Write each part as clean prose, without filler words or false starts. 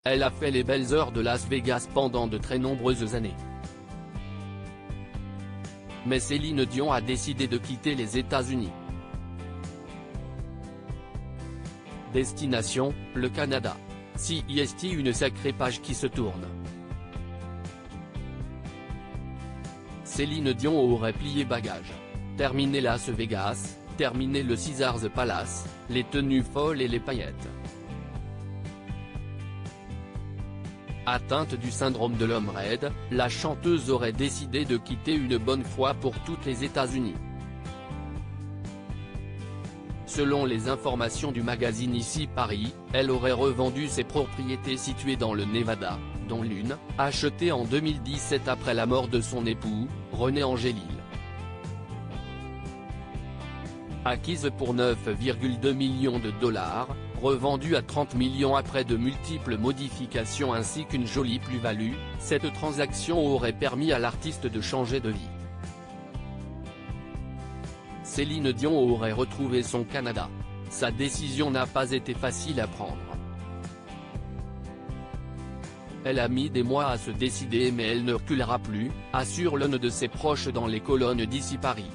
Elle a fait les belles heures de Las Vegas pendant de très nombreuses années. Mais Céline Dion a décidé de quitter les États-Unis. Destination, le Canada. CIST, une sacrée page qui se tourne. Céline Dion aurait plié bagage. Terminé Las Vegas, terminé le Caesars Palace, les tenues folles et les paillettes. Atteinte du syndrome de l'homme raide, la chanteuse aurait décidé de quitter une bonne fois pour toutes les États-Unis. Selon les informations du magazine Ici Paris, elle aurait revendu ses propriétés situées dans le Nevada, dont l'une, achetée en 2017 après la mort de son époux, René Angélil. Acquise pour 9,2 millions de dollars, revendue à 30 millions après de multiples modifications ainsi qu'une jolie plus-value, cette transaction aurait permis à l'artiste de changer de vie. Céline Dion aurait retrouvé son Canada. Sa décision n'a pas été facile à prendre. Elle a mis des mois à se décider mais elle ne reculera plus, assure l'un de ses proches dans les colonnes d'Ici Paris.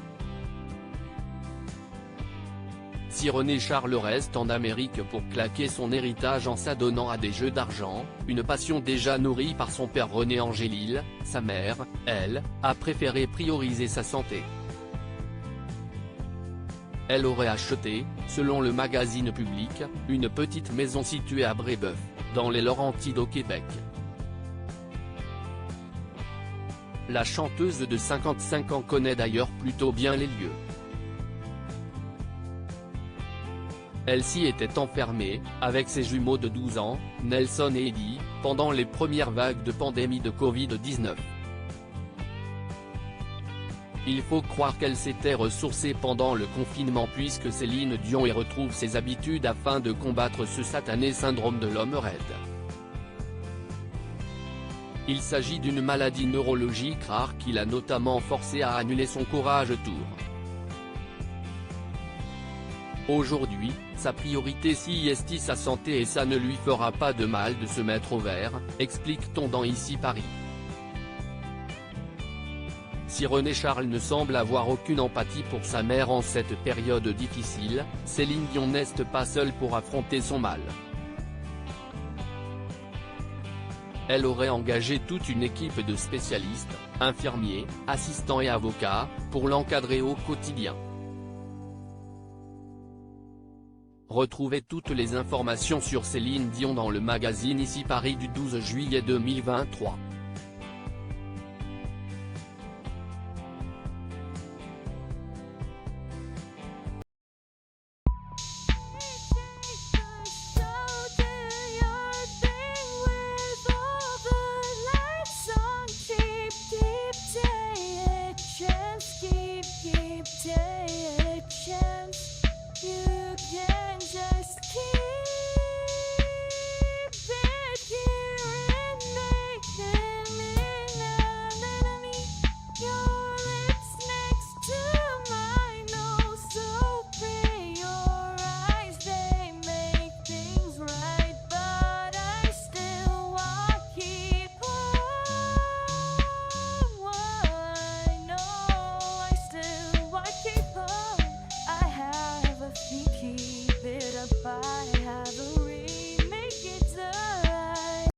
Si René Charles reste en Amérique pour claquer son héritage en s'adonnant à des jeux d'argent, une passion déjà nourrie par son père René Angélil, sa mère, elle, a préféré prioriser sa santé. Elle aurait acheté, selon le magazine Public, une petite maison située à Brébeuf, dans les Laurentides au Québec. La chanteuse de 55 ans connaît d'ailleurs plutôt bien les lieux. Elle s'y était enfermée, avec ses jumeaux de 12 ans, Nelson et Eddie, pendant les premières vagues de pandémie de Covid-19. Il faut croire qu'elle s'était ressourcée pendant le confinement puisque Céline Dion y retrouve ses habitudes afin de combattre ce satané syndrome de l'homme raide. Il s'agit d'une maladie neurologique rare qui l'a notamment forcée à annuler son Courage Tour. Aujourd'hui, sa priorité CIST sa santé et ça ne lui fera pas de mal de se mettre au vert, explique-t-on dans Ici Paris. Si René Charles ne semble avoir aucune empathie pour sa mère en cette période difficile, Céline Dion n'est pas seule pour affronter son mal. Elle aurait engagé toute une équipe de spécialistes, infirmiers, assistants et avocats, pour l'encadrer au quotidien. Retrouvez toutes les informations sur Céline Dion dans le magazine Ici Paris du 12 juillet 2023.